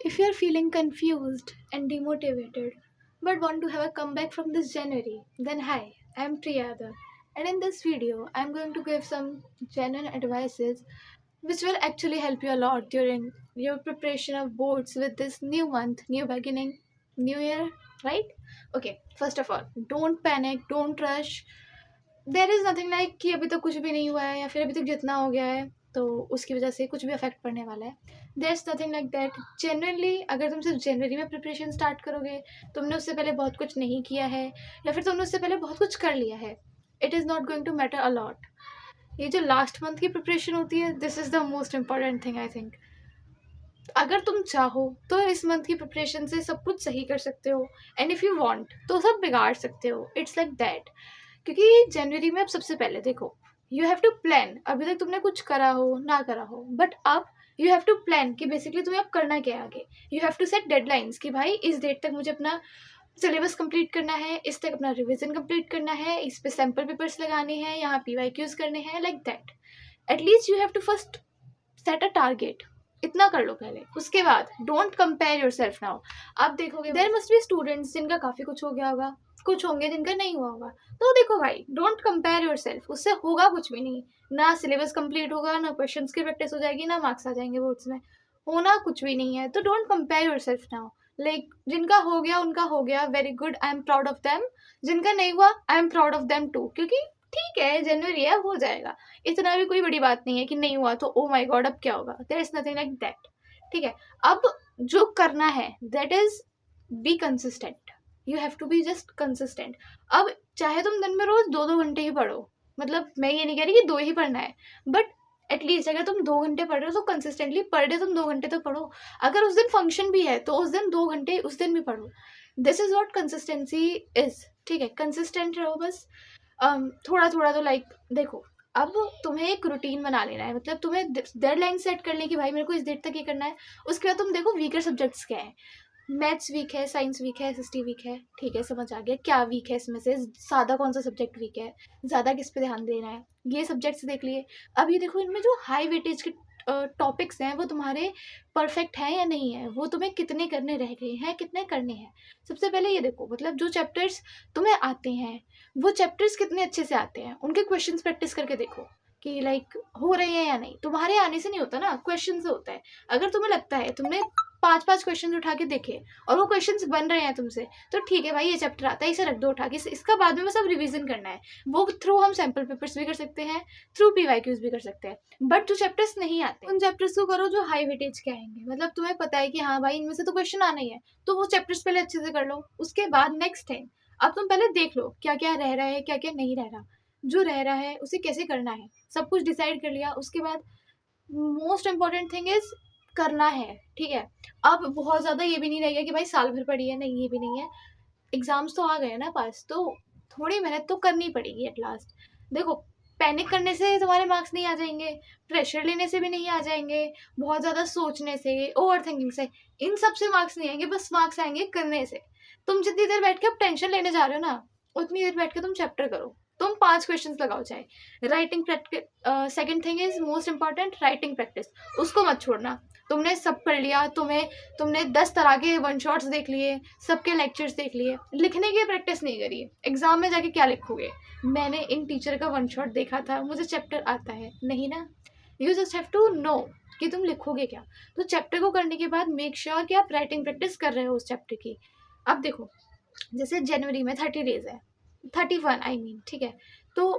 If you're feeling confused and demotivated but want to have a comeback from this January, then hi, I'm Priyada, and in this video, I'm going to give some genuine advices which will actually help you a lot during your preparation of boards with this new month, new beginning, new year, right? Okay, first of all, don't panic, don't rush. There is nothing like कि अभी तक कुछ भी नहीं हुआ है या फिर अभी तक जितना हो गया है तो उसकी वजह से कुछ भी अफेक्ट पड़ने वाला है। There is nothing like that. Generally अगर तुम सिर्फ जनवरी में प्रिपरेशन स्टार्ट करोगे, तुमने उससे पहले बहुत कुछ नहीं किया है या फिर तुमने उससे पहले बहुत कुछ कर लिया है, it is not going to matter a lot. ये जो लास्ट मंथ की प्रिपरेशन होती है, this is the most important thing I think. अगर तुम चाहो तो इस मंथ की प्रिपरेशन से सब कुछ सही कर सकते हो, एंड इफ़ यू वांट तो सब बिगाड़ सकते हो। It's like that. क्योंकि जनवरी में अब सबसे पहले देखो, यू हैव टू प्लान। अभी तक तुमने कुछ करा हो ना करा हो, बट अब यू हैव टू प्लान कि बेसिकली तुम्हें अब करना क्या है आगे। You have to set deadlines कि भाई इस डेट तक मुझे अपना सिलेबस कंप्लीट करना है, इस तक अपना रिवीजन कंप्लीट करना है, इस पे सैम्पल पेपर्स लगाने हैं, यहाँ पीवाईक्यूज करने हैं, like that. At least you have to first set a target. इतना कर लो पहले, उसके बाद don't compare yourself now. आप देखोगे देयर मस्ट बी स्टूडेंट्स जिनका काफ़ी कुछ हो गया होगा, कुछ होंगे जिनका नहीं हुआ होगा। तो देखो भाई, डोंट कंपेयर योर सेल्फ, उससे होगा कुछ भी नहीं। ना सिलेबस कंप्लीट होगा, ना क्वेश्चंस की प्रैक्टिस हो जाएगी, ना मार्क्स आ जाएंगे बोर्ड्स में। होना कुछ भी नहीं है। तो don't compare yourself now. Like जिनका हो गया उनका हो गया, very good, I am proud of them. जिनका नहीं हुआ, I am proud of them too. क्योंकि ठीक है, जनवरी है, हो जाएगा। इतना भी कोई बड़ी बात नहीं है कि नहीं हुआ तो ओ माय गॉड अब क्या होगा। There is nothing like that. ठीक है। अब जो करना है that is be consistent. You have to be just consistent. अब चाहे तुम दिन में रोज 2-2 घंटे ही पढ़ो, मतलब मैं ये नहीं कह रही कि 2 ही पढ़ना है, बट एटलीस्ट अगर तुम 2 घंटे पढ़ रहे हो तो कंसिस्टेंटली पर डे तुम 2 घंटे तो पढ़ो। अगर उस दिन फंक्शन भी है तो उस दिन 2 घंटे उस दिन भी पढ़ो। This is what consistency is. ठीक है, कंसिस्टेंट रहो बस। थोड़ा थोड़ा तो लाइक देखो, अब तुम्हें एक रूटीन बना लेना है। मतलब तुम्हें डेडलाइन सेट कर ली कि भाई मेरे को इस डेट तक ये करना है। उसके बाद तुम देखो वीकर सब्जेक्ट्स क्या है। मैथ्स वीक है, साइंस वीक है, एसएसटी वीक है। ठीक है, समझ आ गया क्या वीक है इसमें से। सादा कौन सा सब्जेक्ट वीक है, ज़्यादा किस पे ध्यान देना है, ये सब्जेक्ट्स देख लिए। अब ये देखो, इनमें जो हाई वेटेज के टॉपिक्स हैं वो तुम्हारे परफेक्ट हैं या नहीं है, वो तुम्हें कितने करने रह गए हैं, कितने करने हैं। सबसे पहले ये देखो, मतलब जो चैप्टर्स तुम्हें आते हैं वो चैप्टर्स कितने अच्छे से आते हैं, उनके क्वेश्चंस प्रैक्टिस करके देखो कि लाइक हो रहे हैं या नहीं। तुम्हारे आने से नहीं होता ना, क्वेश्चन से होता है। अगर तुम्हें लगता है तुमने 5-5 क्वेश्चन उठा के देखे और वो क्वेश्चंस बन रहे हैं तुमसे, तो ठीक है भाई, ये चैप्टर आता है, इसे रख दो उठा के। इसका बाद में बस अब रिवीजन करना है। वो थ्रू हम सैम्पल पेपर्स भी कर सकते हैं, थ्रू पीवाईक्यूज भी कर सकते हैं। बट जो चैप्टर्स नहीं आते उन चैप्टर्स को करो जो हाई वेटेज के आएंगे। मतलब तुम्हें पता है कि हाँ भाई, इनमें से तो क्वेश्चन आना ही है, तो वो चैप्टर्स पहले अच्छे से कर लो। उसके बाद नेक्स्ट टाइम अब तुम पहले देख लो क्या क्या रह रहा है, क्या क्या नहीं रह रहा। जो रह रहा है उसे कैसे करना है, सब कुछ डिसाइड कर लिया। उसके बाद मोस्ट इम्पॉर्टेंट थिंग इज करना है। ठीक है। अब बहुत ज़्यादा ये भी नहीं रहेगा कि भाई साल भर पढ़ी है, नहीं ये भी नहीं है। एग्जाम्स तो आ गए ना पास, तो थोड़ी मेहनत तो करनी पड़ेगी एट लास्ट। देखो, पैनिक करने से तुम्हारे मार्क्स नहीं आ जाएंगे, प्रेशर लेने से भी नहीं आ जाएंगे, बहुत ज़्यादा सोचने से, ओवर थिंकिंग से, इन सब से मार्क्स नहीं आएंगे। बस मार्क्स आएंगे करने से। तुम जितनी देर बैठ के अब टेंशन लेने जा रहे हो ना, उतनी देर बैठ के तुम चैप्टर करो। तुम 5 क्वेश्चंस लगाओ चाहे। Writing practice, second thing is most important, writing practice. उसको मत छोड़ना। तुमने सब पढ़ लिया, तुमने 10 तरह के वन शॉट्स देख लिए, सबके लेक्चर्स देख लिए, लिखने की प्रैक्टिस नहीं करी। एग्जाम में जाके क्या लिखोगे, मैंने इन टीचर का वन शॉट देखा था, मुझे चैप्टर आता है, नहीं ना। You just have to know कि तुम लिखोगे क्या। तो चैप्टर को करने के बाद मेक श्योर कि आप राइटिंग प्रैक्टिस कर रहे हो उस चैप्टर की। अब देखो, जैसे जनवरी में 30 डेज है, 31 आई मीन, ठीक है। तो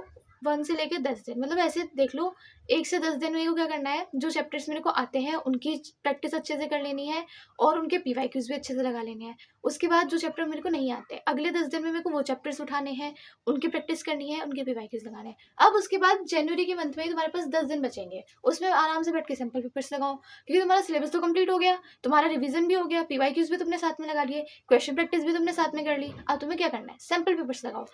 1 से लेके 10 दिन, मतलब ऐसे देख लो, 1 से 10 दिन में को क्या करना है, जो चैप्टर्स मेरे को आते हैं उनकी प्रैक्टिस अच्छे से कर लेनी है और उनके पीवाईक्यूज भी अच्छे से लगा लेने हैं। उसके बाद जो चैप्टर मेरे को नहीं आते, अगले 10 दिन में मेरे को वो चैप्टर्स उठाने हैं, उनकी प्रैक्टिस करनी है, उनके पीवाईक्यूज लगाने हैं। अब उसके बाद जनवरी के मंथ में ही तुम्हारे पास 10 दिन बचेंगे, उसमें आराम से बैठ के सैम्पल पेपर्स लगाओ। क्योंकि तुम्हारा सिलेबस तो कंप्लीट हो गया, तुम्हारा रिविजन भी हो गया, पीवाईक्यूज भी तुमने साथ में लगा लिए, क्वेश्चन प्रैक्टिस भी तुमने साथ में कर ली। अब तुम्हें क्या करना है, सैम्पल पेपर्स लगाओ।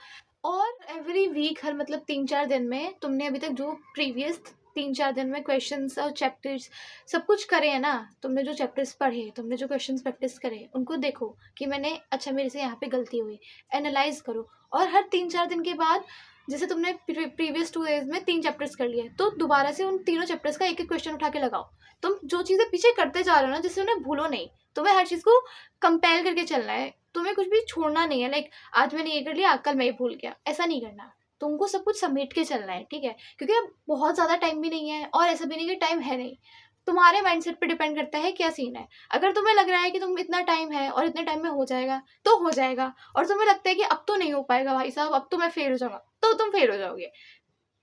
और एवरी वीक, हर मतलब 3-4 दिन में तुमने अभी तक जो प्रीवियस 3-4 दिन में क्वेश्चंस और चैप्टर्स सब कुछ करे हैं ना, तुमने जो चैप्टर्स पढ़े, तुमने जो क्वेश्चंस प्रैक्टिस करे, उनको देखो कि मैंने अच्छा मेरे से यहाँ पे गलती हुई, एनालाइज करो। और हर 3-4 दिन के बाद जैसे तुमने प्रीवियस 2 डेज में 3 चैप्टर्स कर लिए, तो दोबारा से उन तीनों चैप्टर्स का एक एक क्वेश्चन उठा के लगाओ। तुम जो चीज़ें पीछे करते जा रहे हो ना, जिससे उन्हें भूलो नहीं, तुम्हें हर चीज़ को कंपेयर करके चलना है, तुम्हें कुछ भी छोड़ना नहीं है। लाइक आज मैंने ये कर लिया, कल मैं ये भूल गया, ऐसा नहीं करना। तुमको सब कुछ समेट के चलना है, ठीक है? क्योंकि अब बहुत ज़्यादा टाइम भी नहीं है, और ऐसा भी नहीं कि टाइम है नहीं। तुम्हारे माइंडसेट पे डिपेंड करता है क्या सीन है। अगर तुम्हें लग रहा है कि तुम इतना टाइम है और इतने टाइम में हो जाएगा, तो हो जाएगा। और तुम्हें लगता है कि अब तो नहीं हो पाएगा भाई साहब, अब तो मैं फेल हो जाऊंगा, तो तुम फेल हो जाओगे।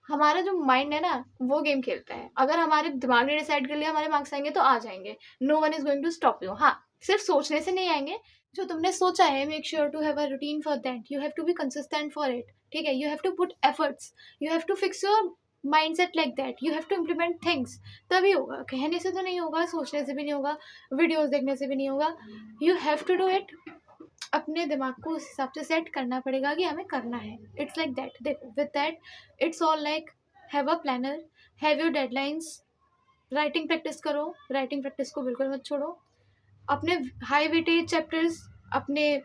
हमारा जो माइंड है ना, वो गेम खेलता है। अगर हमारे दिमाग ने डिसाइड कर लिया हमारे मार्क्स आएंगे, तो आ जाएंगे। No one is going to stop you. हाँ, सिर्फ सोचने से नहीं आएंगे। जो तुमने सोचा है, make sure to have a routine for that. You have to be consistent for it, ठीक है? You have to put efforts, you have to fix your mind set like that, you have to implement things. तभी होगा, कहने से तो नहीं होगा, सोचने से भी नहीं होगा, वीडियोज देखने से भी नहीं होगा। You have to do it. अपने दिमाग को उस हिसाब से सेट करना पड़ेगा कि हमें करना है। It's like that. देखो, with that it's all like, have a planner, have your deadlines, writing practice करो। राइटिंग प्रैक्टिस को बिल्कुल मत छोड़ो। अपने हाई वेटेज चैप्टर्स, अपने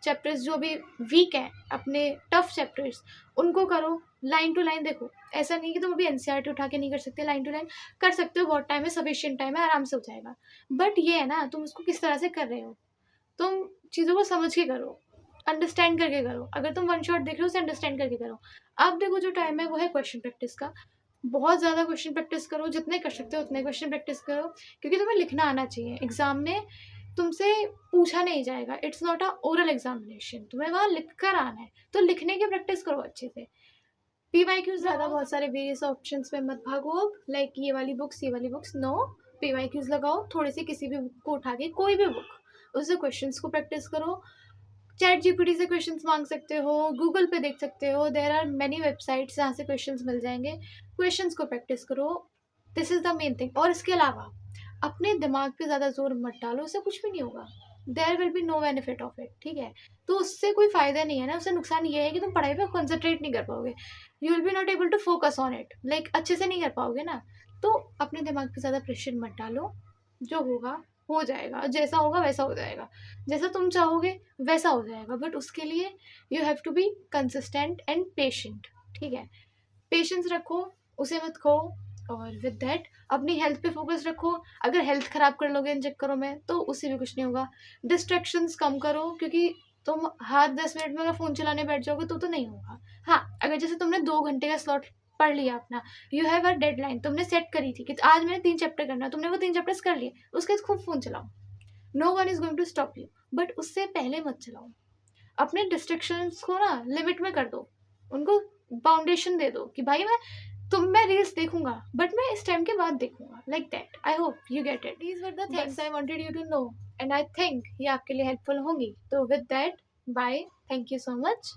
चैप्टर्स जो भी वीक हैं, अपने टफ चैप्टर्स, उनको करो लाइन टू लाइन। देखो, ऐसा नहीं कि तुम अभी एनसीईआरटी उठा के नहीं कर सकते, लाइन टू लाइन कर सकते हो। बहुत टाइम है, सफिशिएंट टाइम है, आराम से हो जाएगा। बट ये है ना, तुम उसको किस तरह से कर रहे हो। तुम चीज़ों को समझ के करो, अंडरस्टैंड करके करो। अगर तुम वन शॉट देख रहे हो, उसे अंडरस्टैंड करके करो। अब देखो, जो टाइम है वो है क्वेश्चन प्रैक्टिस का। बहुत ज़्यादा क्वेश्चन प्रैक्टिस करो, जितने कर सकते हो उतने क्वेश्चन प्रैक्टिस करो, क्योंकि तुम्हें लिखना आना चाहिए। एग्जाम में तुमसे पूछा नहीं जाएगा, it's not a oral examination, तुम्हें वहाँ लिख कर आना है। तो लिखने की प्रैक्टिस करो अच्छे से। PYQs ज़्यादा बहुत सारे वेरियस ऑप्शंस में मत भागो अब, लाइक ये वाली बुक्स, ये वाली बुक्स, नो। PYQs लगाओ थोड़ी सी, किसी भी बुक को उठा के, कोई भी बुक, उससे क्वेश्चंस को प्रैक्टिस करो। चैट जीपीटी से क्वेश्चंस मांग सकते हो, गूगल पे देख सकते हो, देयर आर मैनी वेबसाइट्स जहाँ से क्वेश्चंस मिल जाएंगे। क्वेश्चंस को प्रैक्टिस करो, this is the main thing. और इसके अलावा अपने दिमाग पे ज़्यादा जोर मत डालो, उससे कुछ भी नहीं होगा। There will be no benefit of it, ठीक है? तो उससे कोई फ़ायदा नहीं है ना। उससे नुकसान ये है कि तुम पढ़ाई पे कॉन्सेंट्रेट नहीं कर पाओगे, you will be not able to focus on it, like अच्छे से नहीं कर पाओगे ना। तो अपने दिमाग पे ज़्यादा प्रेशर मत डालो, जो होगा हो जाएगा, जैसा होगा वैसा हो जाएगा, जैसा तुम चाहोगे वैसा हो जाएगा। बट उसके लिए you have to be consistent and patient, ठीक है? पेशेंस रखो, उसे मत खो। और विद दैट अपनी हेल्थ पे फोकस रखो। अगर हेल्थ ख़राब कर लोगे इन चक्करों में, तो उससे भी कुछ नहीं होगा। डिस्ट्रैक्शंस कम करो, क्योंकि तुम हर 10 मिनट में अगर फ़ोन चलाने बैठ जाओगे तो नहीं होगा। हाँ, अगर जैसे तुमने 2 घंटे का स्लॉट पढ़ लिया अपना, यू हैव अ डेडलाइन, तुमने सेट करी थी कि आज मैंने 3 चैप्टर करना है, तुमने वो 3 चैप्टर्स कर लिए, उसके बाद खूब फ़ोन चलाओ, no one is going to stop you. But उससे पहले मत चलाओ। अपने डिस्ट्रैक्शंस को ना लिमिट में कर दो, उनको बाउंडेशन दे दो कि भाई मैं रील्स देखूंगा, बट मैं इस टाइम के बाद देखूंगा, like that. I hope you get it. These were the things I wanted you to know, and I think ये आपके लिए हेल्पफुल होंगी। तो with that, bye, thank you so much.